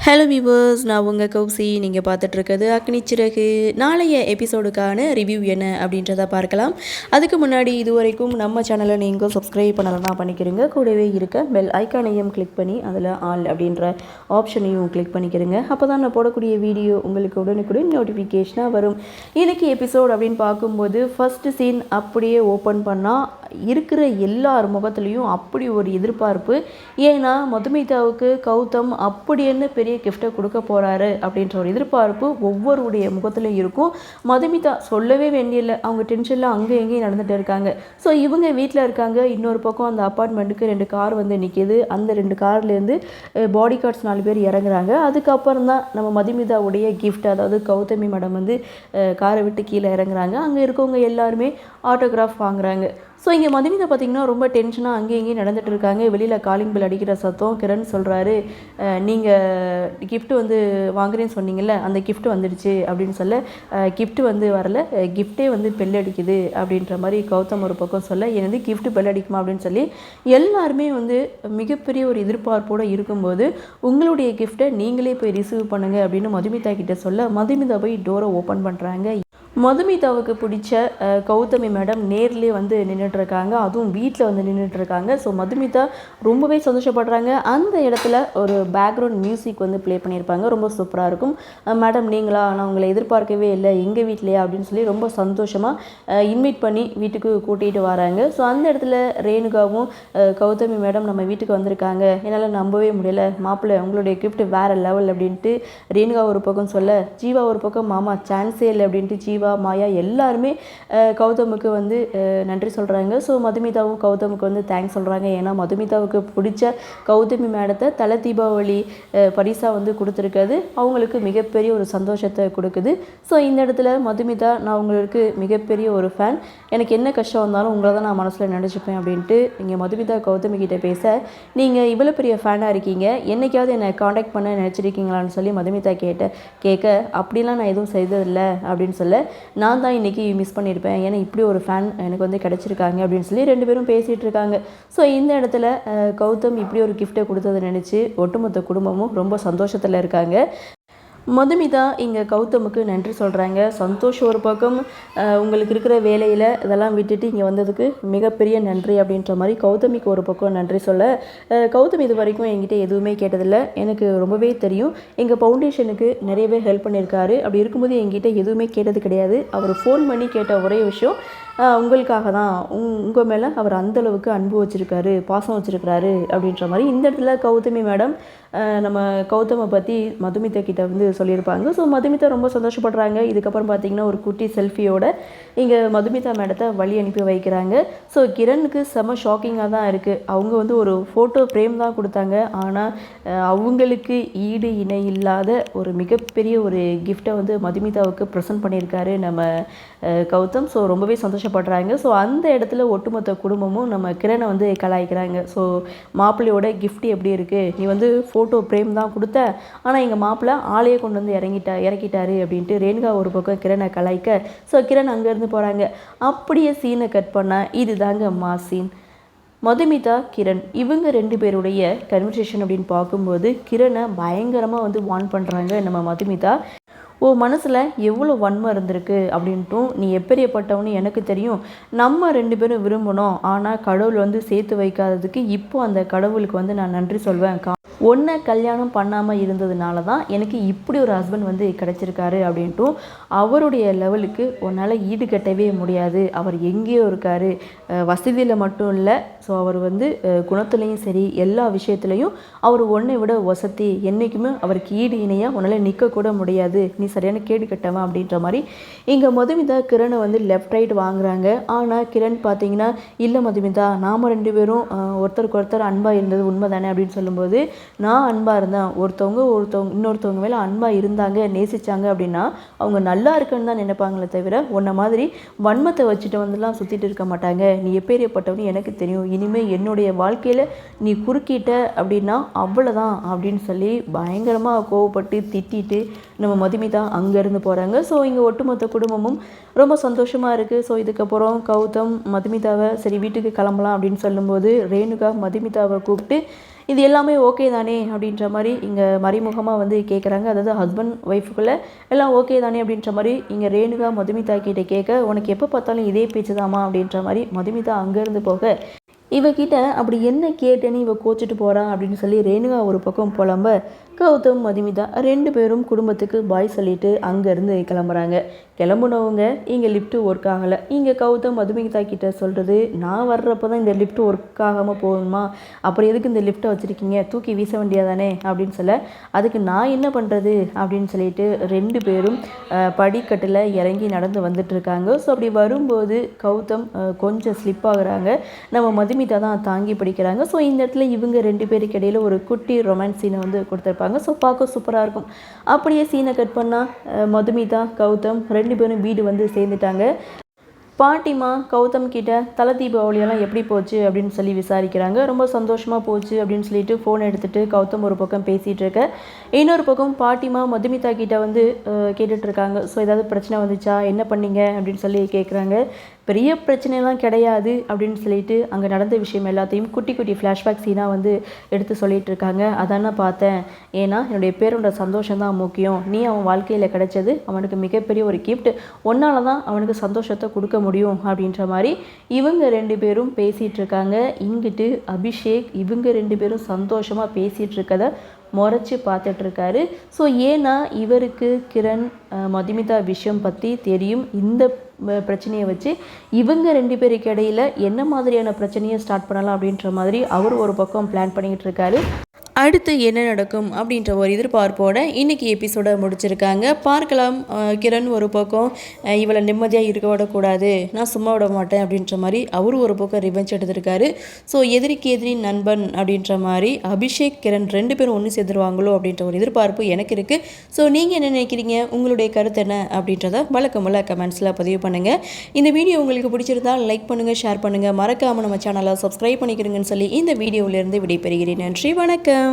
Hello viewers, நான் உங்கள் கௌசி. நீங்கள் பார்த்துட்ருக்கிறது அக்னி சிறகு. நாளைய எபிசோடுக்கான ரிவ்யூ என்ன அப்படின்றத பார்க்கலாம். அதுக்கு முன்னாடி இதுவரைக்கும் நம்ம சேனலை நீங்கள் சப்ஸ்கிரைப் பண்ணலன்னா பண்ணிக்கிறீங்க. கூடவே இருக்க பெல் ஐக்கானையும் கிளிக் பண்ணி அதில் ஆல் அப்படின்ற ஆப்ஷனையும் கிளிக் பண்ணிக்கிறீங்க. அப்போ தான் நான் போடக்கூடிய வீடியோ உங்களுக்கு உடனுக்குடன் நோட்டிஃபிகேஷனாக வரும். இன்றைக்கி எபிசோட் அப்படின்னு பார்க்கும்போது ஃபஸ்ட்டு சீன் அப்படியே ஓப்பன் பண்ணால் இருக்கிற எல்லார் முகத்துலேயும் அப்படி ஒரு எதிர்பார்ப்பு. ஏன்னா மதுமிதாவுக்கு கௌதம் அப்படி என்ன பெரிய கிஃப்ட்டை கொடுக்க போகிறாரு அப்படின்ற ஒரு எதிர்பார்ப்பு ஒவ்வொருடைய முகத்துலையும் இருக்கும். மதுமிதா சொல்லவே வேண்டியதில்லை, அவங்க டென்ஷனில் அங்கே எங்கேயும் நடந்துகிட்டு இருக்காங்க. ஸோ இவங்க வீட்டில் இருக்காங்க, இன்னொரு பக்கம் அந்த அப்பார்ட்மெண்ட்டுக்கு 2 கார் வந்து நிற்கிது. அந்த 2 கார்லேருந்து பாடி கார்ட்ஸ் 4 பேர் இறங்குறாங்க. அதுக்கப்புறம் தான் நம்ம மதுமிதாவுடைய கிஃப்ட், அதாவது கௌதமி மேடம் வந்து காரை விட்டு கீழே இறங்குறாங்க. அங்கே இருக்கவங்க எல்லாருமே ஆட்டோகிராஃப் வாங்குறாங்க. ஸோ இங்கே மதுமிதா பார்த்திங்கன்னா ரொம்ப டென்ஷனாக அங்கேயும் இங்கேயும் நடந்துகிட்டு இருக்காங்க. வெளியில் காலிங் பெல் அடிக்கிற சத்தம். கிரண் சொல்கிறாரு, நீங்கள் கிஃப்ட் வந்து வாங்குறேன்னு சொன்னீங்கல்ல, அந்த கிஃப்ட் வந்துடுச்சு அப்படின்னு சொல்ல, கிஃப்ட் வந்து வரல, கிஃப்டே வந்து பெல் அடிக்குது அப்படின்ற மாதிரி கௌதம் ஒரு பக்கம் சொல்ல, எனது கிஃப்ட் பெல் அடிக்குமா அப்படின்னு சொல்லி எல்லாருமே வந்து மிகப்பெரிய ஒரு எதிர்பார்ப்போடு இருக்கும்போது உங்களுடைய கிஃப்ட்டை நீங்களே போய் ரிசீவ் பண்ணுங்கள் அப்படின்னு மதுமிதா கிட்டே சொல்ல, மதுமிதா போய் டோரை ஓப்பன் பண்ணுறாங்க. மதுமிதாவுக்கு பிடிச்ச கௌதமி மேடம் நேர்லேயே வந்து நின்றுட்டுருக்காங்க, அதுவும் வீட்டில் வந்து நின்றுட்டுருக்காங்க. ஸோ மதுமிதா ரொம்பவே சந்தோஷப்படுறாங்க. அந்த இடத்துல ஒரு பேக்ரவுண்ட் மியூசிக் வந்து ப்ளே பண்ணியிருப்பாங்க, ரொம்ப சூப்பராக இருக்கும். மேடம் நீங்களா, நான் உங்களை எதிர்பார்க்கவே இல்லை, எங்கள் வீட்லையா அப்படின்னு சொல்லி ரொம்ப சந்தோஷமாக இன்வைட் பண்ணி வீட்டுக்கு கூட்டிகிட்டு வராங்க. ஸோ அந்த இடத்துல ரேணுகாவும் கௌதமி மேடம் நம்ம வீட்டுக்கு வந்திருக்காங்க, என்னால் நம்பவே முடியலை, மாப்பிள்ளை உங்களுடைய கிஃப்ட் வேறு லெவல் அப்படின்ட்டு ரேணுகா ஒரு பக்கம் சொல்ல, ஜீவா ஒரு பக்கம் மாமா சான்ஸே இல்லை அப்படின்ட்டு ஜீவா மாயா எல்லாருமே கௌதமுக்கு வந்து நன்றி சொல்கிறாங்க. ஸோ மதுமிதாவும் கௌதமுக்கு வந்து தேங்க்ஸ் சொல்கிறாங்க. ஏன்னா மதுமிதாவுக்கு பிடிச்ச கௌதமி மேடத்தை தலை தீபாவளி பரிசாக வந்து கொடுத்துருக்காது, அவங்களுக்கு மிகப்பெரிய ஒரு சந்தோஷத்தை கொடுக்குது. ஸோ இந்த இடத்துல மதுமிதா, நான் உங்களுக்கு மிகப்பெரிய ஒரு ஃபேன், எனக்கு என்ன கஷ்டம் வந்தாலும் உங்களை தான் நான் மனசில் நினச்சிப்பேன் அப்படின்ட்டு இங்கே மதுமிதா கௌதமி கிட்டே பேச, நீங்கள் இவ்வளோ பெரிய ஃபேனாக இருக்கீங்க, என்றைக்காவது என்னை காண்டாக்ட் பண்ண நினச்சிருக்கீங்களான்னு சொல்லி மதுமிதா கேட்க, அப்படிலாம் நான் எதுவும் செய்ததில்லை அப்படின்னு சொல்ல, நான் தான் இன்றைக்கி மிஸ் பண்ணியிருப்பேன், ஏன்னா இப்படி ஒரு ஃபேன் எனக்கு வந்து கிடச்சிருக்காங்க அப்படின்னு சொல்லி 2 பேரும் பேசிகிட்டு இருக்காங்க. ஸோ இந்த இடத்துல கௌதம் இப்படி ஒரு கிஃப்ட்டை கொடுத்ததை நினச்சி ஒட்டுமொத்த குடும்பமும் ரொம்ப சந்தோஷத்தில் இருக்காங்க. மதுமிதா இங்கே கௌதமுக்கு நன்றி சொல்கிறாங்க. சந்தோஷ் ஒரு பக்கம், உங்களுக்கு இருக்கிற வேலையில் இதெல்லாம் விட்டுட்டு இங்கே வந்ததுக்கு மிகப்பெரிய நன்றி அப்படின்ற மாதிரி கௌதமிக்கு ஒரு பக்கம் நன்றி சொல்ல, கௌதம் இது வரைக்கும் என்கிட்ட எதுவுமே கேட்டதில்லை, எனக்கு ரொம்பவே தெரியும், எங்கள் ஃபவுண்டேஷனுக்கு நிறையவே ஹெல்ப் பண்ணியிருக்காரு, அப்படி இருக்கும்போது என்கிட்ட எதுவுமே கேட்டது கிடையாது, அவர் ஃபோன் பண்ணி கேட்ட ஒரே விஷயம் உங்களுக்காக தான், உங்கள் மேலே அவர் அந்தளவுக்கு அன்பு வச்சுருக்காரு, பாசம் வச்சுருக்கிறாரு அப்படின்ற மாதிரி இந்த இடத்துல கௌதமி மேடம் நம்ம கௌதமை பற்றி மதுமிதா கிட்ட வந்து சொல்லியிருப்பாங்க. ஸோ மதுமிதா ரொம்ப சந்தோஷப்படுறாங்க. இதுக்கப்புறம் பார்த்திங்கன்னா ஒரு குட்டி செல்ஃபியோட இங்கே மதுமிதா மேடத்தை வழி அனுப்பி வைக்கிறாங்க. ஸோ கிரணுக்கு செம ஷாக்கிங்காக தான் இருக்குது. அவங்க வந்து ஒரு ஃபோட்டோ ஃப்ரேம் தான் கொடுத்தாங்க, ஆனால் அவங்களுக்கு ஈடு இணை இல்லாத ஒரு மிகப்பெரிய ஒரு கிஃப்டை வந்து மதுமிதாவுக்கு ப்ரெசென்ட் பண்ணியிருக்காரு நம்ம கௌதம். ஸோ ரொம்பவே சந்தோஷப்படுறாங்க. ஸோ அந்த இடத்துல ஒட்டுமொத்த குடும்பமும் நம்ம கிரணை வந்து கலாய்க்கிறாங்க. ஸோ மாப்பிள்ளையோட கிஃப்ட் எப்படி இருக்குது, நீ வந்து ஃபோட்டோ ஃப்ரேம் தான் கொடுத்த, ஆனால் எங்கள் மாப்பிள்ளை ஆளையே கொண்டு வந்து இறக்கிட்டாரு அப்படின்ட்டு ரேணுகா ஒரு பக்கம் கிரணை கலாய்க்க, ஸோ கிரண் அங்கேருந்து போகிறாங்க. அப்படியே சீனை கட் பண்ணால் இதுதாங்க சீன். மதுமிதா கிரண் இவங்க 2 பேருடைய கன்வர்சேஷன் அப்படின்னு பார்க்கும்போது கிரணை பயங்கரமாக வந்து வார்ன் பண்ணுறாங்க நம்ம மதுமிதா. மனசில் எவ்வளோ வன்மை இருந்திருக்கு அப்படின்ட்டும், நீ எப்பேரியப்பட்டவனு எனக்கு தெரியும், நம்ம 2 பேரும் விரும்பணும், ஆனால் கடவுள் வந்து சேர்த்து வைக்காததுக்கு இப்போ அந்த கடவுளுக்கு வந்து நான் நன்றி சொல்வேன். ஒன்றை கல்யாணம் பண்ணாமல் இருந்ததுனால தான் எனக்கு இப்படி ஒரு ஹஸ்பண்ட் வந்து கிடச்சிருக்காரு அப்படின்ட்டும், அவருடைய லெவலுக்கு உன்னால் ஈடுகட்டவே முடியாது, அவர் எங்கேயோ இருக்கார், வசதியில் மட்டும் இல்லை, ஸோ அவர் வந்து குணத்துலேயும் சரி எல்லா விஷயத்துலையும் அவர் ஒன்றை விட வசதி, என்றைக்குமே அவருக்கு ஈடு இணையாக உன்னால் நிற்கக்கூட முடியாது, நீ சரியான கேடு கட்டவன் அப்படின்ற மாதிரி இங்கே மதுமிதா கிரணை வந்து லெஃப்ட் ரைட் வாங்குறாங்க. ஆனால் கிரண் பார்த்தீங்கன்னா, இல்லை மதுமிதா, நாம் 2 பேரும் ஒருத்தருக்கு ஒருத்தர் அன்பாக இருந்தது உண்மை தானே அப்படின்னு சொல்லும்போது, நான் அன்பாக இருந்தேன், ஒருத்தவங்க இன்னொருத்தவங்க மேலே அன்பாக இருந்தாங்க, நேசித்தாங்க அப்படின்னா அவங்க நல்லா இருக்குன்னு தான் நினைப்பாங்களே தவிர உன்னை மாதிரி வன்மத்தை வச்சுட்டு வந்துலாம் சுற்றிட்டு இருக்க மாட்டாங்க, நீ எப்பேரியப்பட்டவனு எனக்கு தெரியும், இனிமேல் என்னுடைய வாழ்க்கையில் நீ குறுக்கிட்ட அப்படின்னா அவ்வளோதான் அப்படின்னு சொல்லி பயங்கரமாக கோவப்பட்டு திட்டிட்டு நம்ம மதுமிதா அங்கேருந்து போகிறாங்க. ஸோ இங்கே ஒட்டுமொத்த குடும்பமும் ரொம்ப சந்தோஷமாக இருக்குது. ஸோ இதுக்கப்புறம் கௌதம் மதுமிதாவை சரி வீட்டுக்கு கிளம்பலாம் அப்படின்னு சொல்லும்போது ரேணுகா மதுமிதாவை கூப்பிட்டு, இது எல்லாமே ஓகே தானே அப்படின்ற மாதிரி இங்கே மறைமுகமாக வந்து கேட்குறாங்க. அதாவது ஹஸ்பண்ட் ஒய்ஃபுக்குள்ளே எல்லாம் ஓகே தானே அப்படின்ற மாதிரி இங்கே ரேணுகா மதுமிதா கிட்ட கேட்க, உனக்கு எப்போ பார்த்தாலும் இதே பேச்சு தாமா அப்படின்ற மாதிரி மதுமிதா அங்கேருந்து போக, இவகிட்ட அப்படி என்ன கேட்டேன்னு இவ கோச்சிட்டு போறா அப்படின்னு சொல்லி ரேணுகா ஒரு பக்கம் புலம்ப, கௌதம் மதுமிதா 2 பேரும் குடும்பத்துக்கு பாய் சொல்லிட்டு அங்கேருந்து கிளம்புறாங்க. கிளம்புனவங்க இங்கே லிஃப்ட்டு ஒர்க் ஆகலை. இங்கே கௌதம் மதுமிதா கிட்ட சொல்கிறது, நான் வர்றப்போ தான் இந்த லிஃப்ட் ஒர்க் ஆகாமல் போகணுமா, அப்புறம் எதுக்கு இந்த லிஃப்ட்டை வச்சுருக்கீங்க, தூக்கி வீச வேண்டியதானே அப்படின்னு சொல்ல, அதுக்கு நான் என்ன பண்ணுறது அப்படின்னு சொல்லிட்டு 2 பேரும் படிக்கட்டில் இறங்கி நடந்து வந்துட்டுருக்காங்க. ஸோ அப்படி வரும்போது கௌதம் கொஞ்சம் ஸ்லிப் ஆகுறாங்க. நம்ம மதுமிதா தான் தாங்கி பிடிக்கிறாங்க. ஸோ இந்த இடத்துல இவங்க 2 பேருக்கு இடையில் ஒரு குட்டி ரொமான்ஸ் சீனை வந்து கொடுத்துருப்பாங்க. ஸோ பார்க்க சூப்பராக இருக்கும். அப்படியே சீனை கட் பண்ணால் மதுமிதா கௌதம் 2 பேரும் வீடு வந்து சேர்ந்துட்டாங்க. பாட்டிமா கௌதம் கிட்ட தலை தீபாவளியெல்லாம் எப்படி போச்சு அப்படின்னு சொல்லி விசாரிக்கிறாங்க. ரொம்ப சந்தோஷமாக போச்சு அப்படின்னு சொல்லிட்டு ஃபோன் எடுத்துகிட்டு கௌதம் ஒரு பக்கம் பேசிகிட்டு இருக்க, இன்னொரு பக்கம் பாட்டிமா மதுமிதா கிட்ட வந்து கேட்டுட்ருக்காங்க. ஸோ ஏதாவது பிரச்சனை வந்துச்சா, என்ன பண்ணீங்க அப்படின்னு சொல்லி கேட்குறாங்க. பெரிய பிரச்சனைலாம் கிடையாது அப்படின்னு சொல்லிட்டு அங்கே நடந்த விஷயம் எல்லாத்தையும் குட்டி குட்டி ஃப்ளாஷ்பேக் சீனாக வந்து எடுத்து சொல்லிகிட்டு இருக்காங்க. அதான பார்த்தேன், ஏன்னா என்னுடைய பேரோட சந்தோஷம் தான் முக்கியம், நீ அவன் வாழ்க்கையில் கிடைச்சது அவனுக்கு மிகப்பெரிய ஒரு கிஃப்ட், ஒன்னால தான் அவனுக்கு சந்தோஷத்தை கொடுக்க முடியும் அப்படின்ற மாதிரி இவங்க 2 பேரும் பேசிகிட்டு இருக்காங்க. இங்கிட்டு அபிஷேக் இவங்க 2 பேரும் சந்தோஷமாக பேசிகிட்டு இருக்கதை முறைச்சி பார்த்துட்ருக்காரு. ஸோ ஏன்னா இவருக்கு கிரண் மதுமிதா விஷயம் பற்றி தெரியும். இந்த பிரச்சனையை வச்சு இவங்க 2 பேருக்கு இடையில் என்ன மாதிரியான பிரச்சனையை ஸ்டார்ட் பண்ணலாம் அப்படின்ற மாதிரி அவர் ஒரு பக்கம் பிளான் பண்ணிக்கிட்டு இருக்காரு. அடுத்து என்ன நடக்கும் அப்படின்ற ஒரு எதிர்பார்ப்போட இன்றைக்கி எபிசோடை முடிச்சிருக்காங்க. பார்க்கலாம். கிரண் ஒரு பக்கம் இவளை நிம்மதியாக இருக்க விடக்கூடாது, நான் சும்மா விட மாட்டேன் அப்படின்ற மாதிரி அவர் ஒரு பக்கம் ரிவெஞ்ச் எடுத்திருக்காரு. ஸோ எதிரிக்கு எதிரி நண்பன் அப்படின்ற மாதிரி அபிஷேக் கிரண் 2 பேரும் ஒன்று சேர்ந்துருவாங்களோ அப்படின்ற ஒரு எதிர்பார்ப்பு எனக்கு இருக்குது. ஸோ நீங்கள் என்ன நினைக்கிறீங்க, உங்களுடைய கருத்து என்ன அப்படின்றத வழக்கமுள்ள கமெண்ட்ஸில் பதிவு பண்ணுங்கள். இந்த வீடியோ உங்களுக்கு பிடிச்சிருந்தால் லைக் பண்ணுங்கள், ஷேர் பண்ணுங்கள், மறக்காமல் நம்ம சேனலை சப்ஸ்கிரைப் பண்ணிக்கிறீங்கன்னு சொல்லி இந்த வீடியோவிலேருந்து விடைபெறுகிறேன். நன்றி, வணக்கம்.